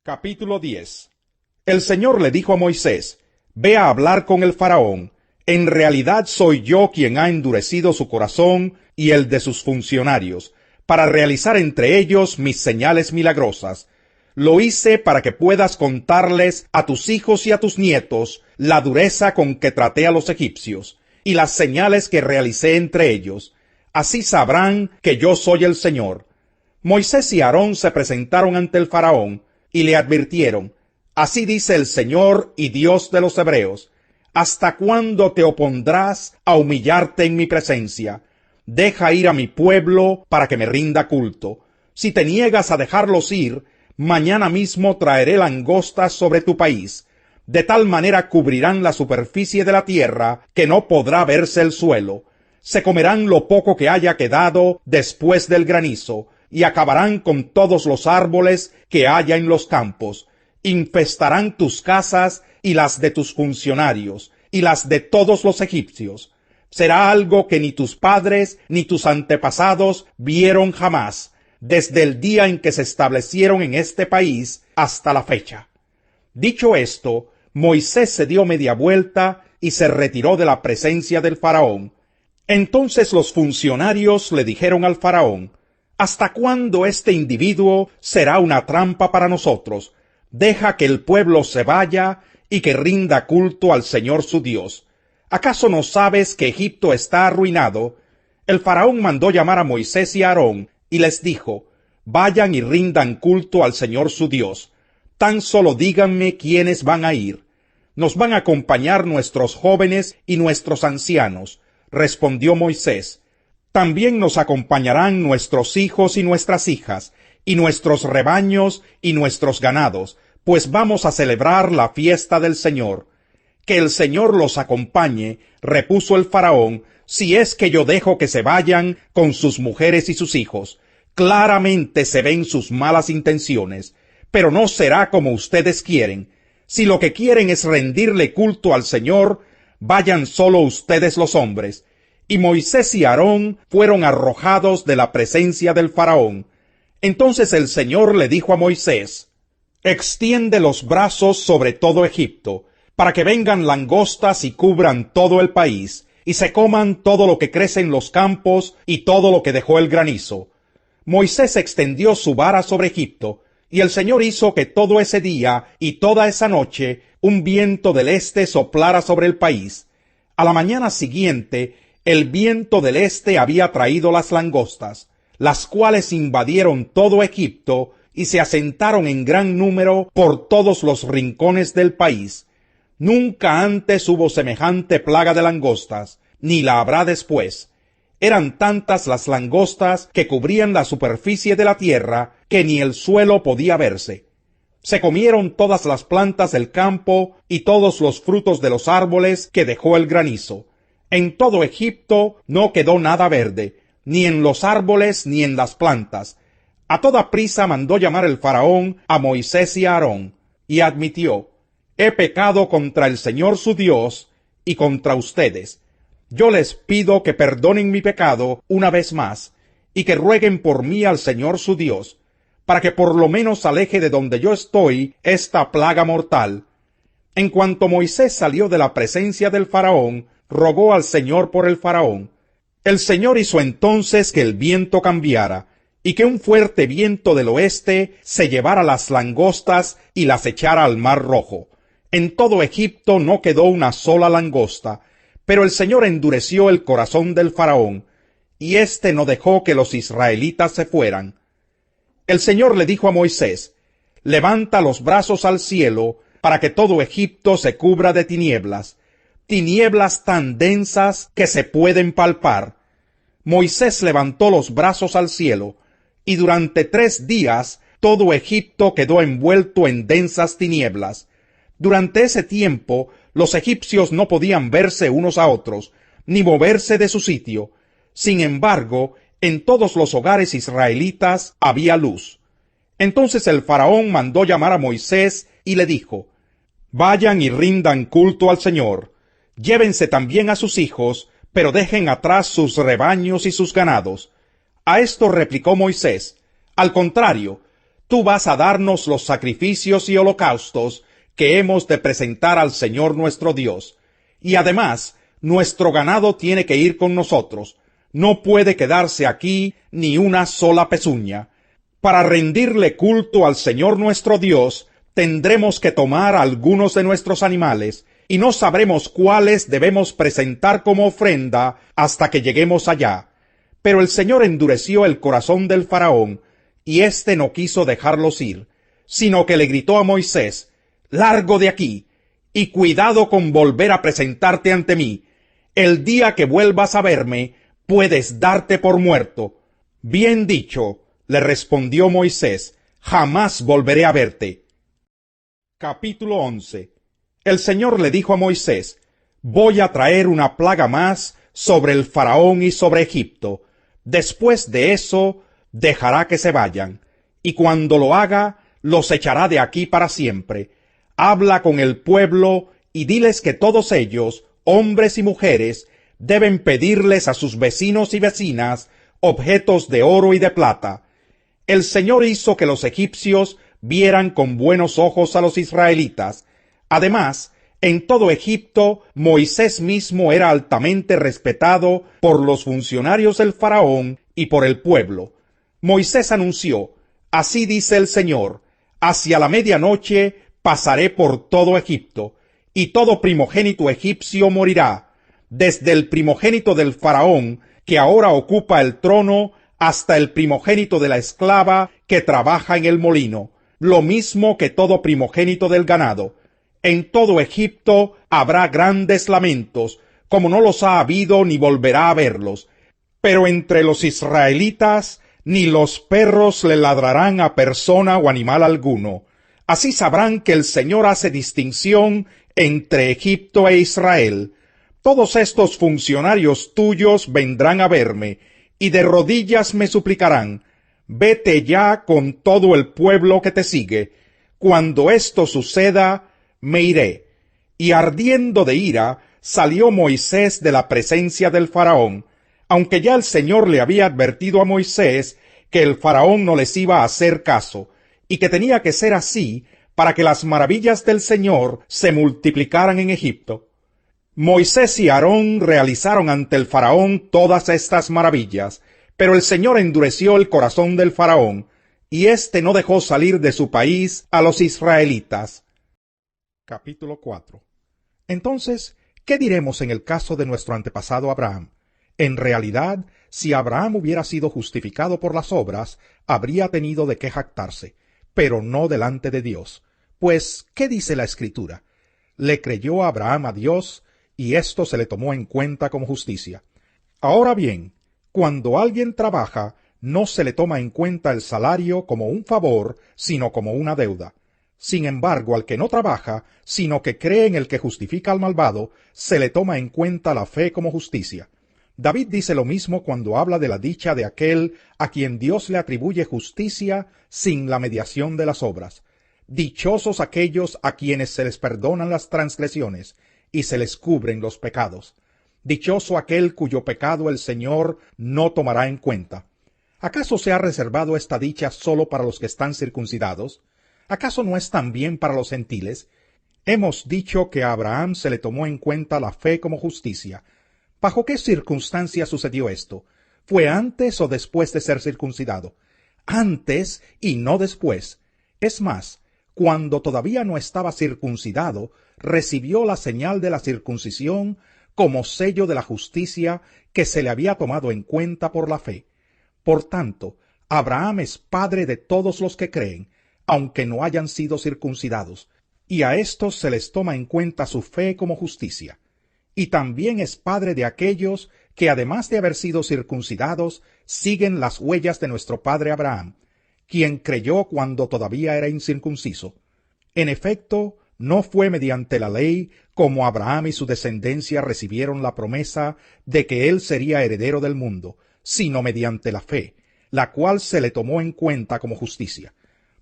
Capítulo 10. El Señor le dijo a Moisés: Ve a hablar con el faraón. En realidad soy yo quien ha endurecido su corazón y el de sus funcionarios, para realizar entre ellos mis señales milagrosas. Lo hice para que puedas contarles a tus hijos y a tus nietos la dureza con que traté a los egipcios, y las señales que realicé entre ellos. Así sabrán que yo soy el Señor. Moisés y Aarón se presentaron ante el faraón, y le advirtieron: Así dice el Señor y Dios de los hebreos: ¿Hasta cuándo te opondrás a humillarte en mi presencia? Deja ir a mi pueblo para que me rinda culto. Si te niegas a dejarlos ir, mañana mismo traeré langostas sobre tu país. De tal manera cubrirán la superficie de la tierra que no podrá verse el suelo. Se comerán lo poco que haya quedado después del granizo, y acabarán con todos los árboles que haya en los campos. Infestarán tus casas y las de tus funcionarios, y las de todos los egipcios. Será algo que ni tus padres ni tus antepasados vieron jamás, desde el día en que se establecieron en este país hasta la fecha. Dicho esto, Moisés se dio media vuelta y se retiró de la presencia del faraón. Entonces los funcionarios le dijeron al faraón: ¿Hasta cuándo este individuo será una trampa para nosotros? Deja que el pueblo se vaya y que rinda culto al Señor su Dios. ¿Acaso no sabes que Egipto está arruinado? El faraón mandó llamar a Moisés y a Aarón y les dijo: Vayan y rindan culto al Señor su Dios. Tan solo díganme quiénes van a ir. Nos van a acompañar nuestros jóvenes y nuestros ancianos, respondió Moisés. También nos acompañarán nuestros hijos y nuestras hijas, y nuestros rebaños y nuestros ganados, pues vamos a celebrar la fiesta del Señor. Que el Señor los acompañe, repuso el faraón, si es que yo dejo que se vayan con sus mujeres y sus hijos. Claramente se ven sus malas intenciones, pero no será como ustedes quieren. Si lo que quieren es rendirle culto al Señor, vayan solo ustedes los hombres. Y Moisés y Aarón fueron arrojados de la presencia del faraón. Entonces el Señor le dijo a Moisés: Extiende los brazos sobre todo Egipto, para que vengan langostas y cubran todo el país, y se coman todo lo que crece en los campos y todo lo que dejó el granizo. Moisés extendió su vara sobre Egipto, y el Señor hizo que todo ese día y toda esa noche un viento del este soplara sobre el país. A la mañana siguiente, el viento del este había traído las langostas, las cuales invadieron todo Egipto y se asentaron en gran número por todos los rincones del país. Nunca antes hubo semejante plaga de langostas, ni la habrá después. Eran tantas las langostas que cubrían la superficie de la tierra que ni el suelo podía verse. Se comieron todas las plantas del campo y todos los frutos de los árboles que dejó el granizo. En todo Egipto no quedó nada verde, ni en los árboles ni en las plantas. A toda prisa mandó llamar el faraón a Moisés y a Aarón, y admitió: He pecado contra el Señor su Dios y contra ustedes. Yo les pido que perdonen mi pecado una vez más, y que rueguen por mí al Señor su Dios, para que por lo menos aleje de donde yo estoy esta plaga mortal. En cuanto Moisés salió de la presencia del faraón, rogó al Señor por el faraón. El Señor hizo entonces que el viento cambiara, y que un fuerte viento del oeste se llevara las langostas y las echara al mar Rojo. En todo Egipto no quedó una sola langosta, pero el Señor endureció el corazón del faraón, y éste no dejó que los israelitas se fueran. El Señor le dijo a Moisés: Levanta los brazos al cielo, para que todo Egipto se cubra de tinieblas, tinieblas tan densas que se pueden palpar. Moisés levantó los brazos al cielo, y durante 3 días todo Egipto quedó envuelto en densas tinieblas. Durante ese tiempo los egipcios no podían verse unos a otros, ni moverse de su sitio. Sin embargo, en todos los hogares israelitas había luz. Entonces el faraón mandó llamar a Moisés y le dijo: Vayan y rindan culto al Señor. Llévense también a sus hijos, pero dejen atrás sus rebaños y sus ganados. A esto replicó Moisés: Al contrario, tú vas a darnos los sacrificios y holocaustos que hemos de presentar al Señor nuestro Dios. Y además, nuestro ganado tiene que ir con nosotros. No puede quedarse aquí ni una sola pezuña. Para rendirle culto al Señor nuestro Dios, tendremos que tomar algunos de nuestros animales, y no sabremos cuáles debemos presentar como ofrenda hasta que lleguemos allá. Pero el Señor endureció el corazón del faraón, y éste no quiso dejarlos ir, sino que le gritó a Moisés: «Largo de aquí, y cuidado con volver a presentarte ante mí. El día que vuelvas a verme, puedes darte por muerto». «Bien dicho», le respondió Moisés, «jamás volveré a verte». Capítulo 11. El Señor le dijo a Moisés: «Voy a traer una plaga más sobre el faraón y sobre Egipto. Después de eso, dejará que se vayan, y cuando lo haga, los echará de aquí para siempre. Habla con el pueblo y diles que todos ellos, hombres y mujeres, deben pedirles a sus vecinos y vecinas objetos de oro y de plata». El Señor hizo que los egipcios vieran con buenos ojos a los israelitas. Además, en todo Egipto, Moisés mismo era altamente respetado por los funcionarios del faraón y por el pueblo. Moisés anunció: «Así dice el Señor, hacia la medianoche pasaré por todo Egipto, y todo primogénito egipcio morirá, desde el primogénito del faraón, que ahora ocupa el trono, hasta el primogénito de la esclava que trabaja en el molino, lo mismo que todo primogénito del ganado. En todo Egipto habrá grandes lamentos, como no los ha habido ni volverá a haberlos. Pero entre los israelitas ni los perros le ladrarán a persona o animal alguno. Así sabrán que el Señor hace distinción entre Egipto e Israel. Todos estos funcionarios tuyos vendrán a verme, y de rodillas me suplicarán: vete ya con todo el pueblo que te sigue. Cuando esto suceda, me iré». Y ardiendo de ira, salió Moisés de la presencia del faraón, aunque ya el Señor le había advertido a Moisés que el faraón no les iba a hacer caso, y que tenía que ser así para que las maravillas del Señor se multiplicaran en Egipto. Moisés y Aarón realizaron ante el faraón todas estas maravillas, pero el Señor endureció el corazón del faraón, y éste no dejó salir de su país a los israelitas. Capítulo 4. Entonces, ¿qué diremos en el caso de nuestro antepasado Abraham? En realidad, si Abraham hubiera sido justificado por las obras, habría tenido de qué jactarse, pero no delante de Dios. Pues, ¿qué dice la Escritura? Le creyó Abraham a Dios, y esto se le tomó en cuenta como justicia. Ahora bien, cuando alguien trabaja, no se le toma en cuenta el salario como un favor, sino como una deuda. Sin embargo, al que no trabaja, sino que cree en el que justifica al malvado, se le toma en cuenta la fe como justicia. David dice lo mismo cuando habla de la dicha de aquel a quien Dios le atribuye justicia sin la mediación de las obras. Dichosos aquellos a quienes se les perdonan las transgresiones y se les cubren los pecados. Dichoso aquel cuyo pecado el Señor no tomará en cuenta. ¿Acaso se ha reservado esta dicha solo para los que están circuncidados? ¿Acaso no es también para los gentiles? Hemos dicho que a Abraham se le tomó en cuenta la fe como justicia. ¿Bajo qué circunstancias sucedió esto? ¿Fue antes o después de ser circuncidado? Antes y no después. Es más, cuando todavía no estaba circuncidado, recibió la señal de la circuncisión como sello de la justicia que se le había tomado en cuenta por la fe. Por tanto, Abraham es padre de todos los que creen, aunque no hayan sido circuncidados, y a estos se les toma en cuenta su fe como justicia. Y también es padre de aquellos que, además de haber sido circuncidados, siguen las huellas de nuestro padre Abraham, quien creyó cuando todavía era incircunciso. En efecto, no fue mediante la ley como Abraham y su descendencia recibieron la promesa de que él sería heredero del mundo, sino mediante la fe, la cual se le tomó en cuenta como justicia.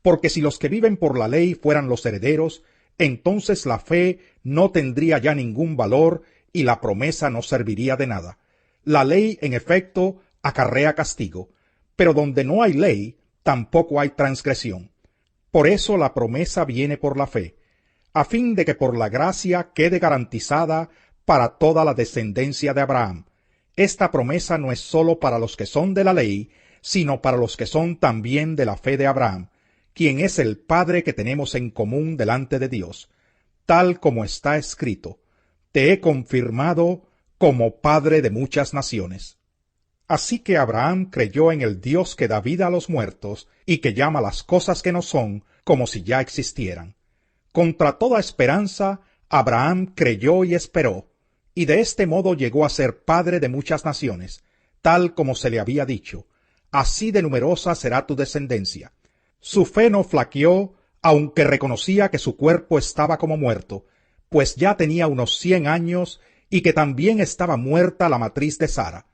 Porque si los que viven por la ley fueran los herederos, entonces la fe no tendría ya ningún valor y la promesa no serviría de nada. La ley, en efecto, acarrea castigo, pero donde no hay ley, tampoco hay transgresión. Por eso la promesa viene por la fe, a fin de que por la gracia quede garantizada para toda la descendencia de Abraham. Esta promesa no es sólo para los que son de la ley, sino para los que son también de la fe de Abraham, quien es el Padre que tenemos en común delante de Dios, tal como está escrito: te he confirmado como Padre de muchas naciones. Así que Abraham creyó en el Dios que da vida a los muertos y que llama las cosas que no son como si ya existieran. Contra toda esperanza, Abraham creyó y esperó, y de este modo llegó a ser padre de muchas naciones, tal como se le había dicho: así de numerosa será tu descendencia. Su fe no flaqueó, aunque reconocía que su cuerpo estaba como muerto, pues ya tenía unos 100 años y que también estaba muerta la matriz de Sara.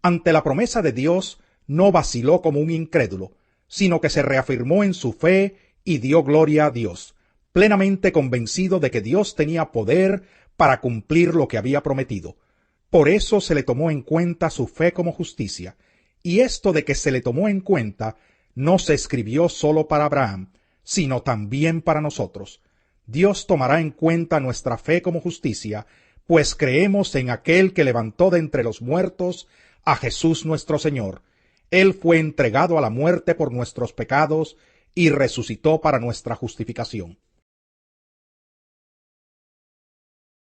Ante la promesa de Dios, no vaciló como un incrédulo, sino que se reafirmó en su fe y dio gloria a Dios, plenamente convencido de que Dios tenía poder para cumplir lo que había prometido. Por eso se le tomó en cuenta su fe como justicia, y esto de que se le tomó en cuenta no se escribió solo para Abraham, sino también para nosotros. Dios tomará en cuenta nuestra fe como justicia, pues creemos en aquel que levantó de entre los muertos a Jesús nuestro Señor. Él fue entregado a la muerte por nuestros pecados y resucitó para nuestra justificación.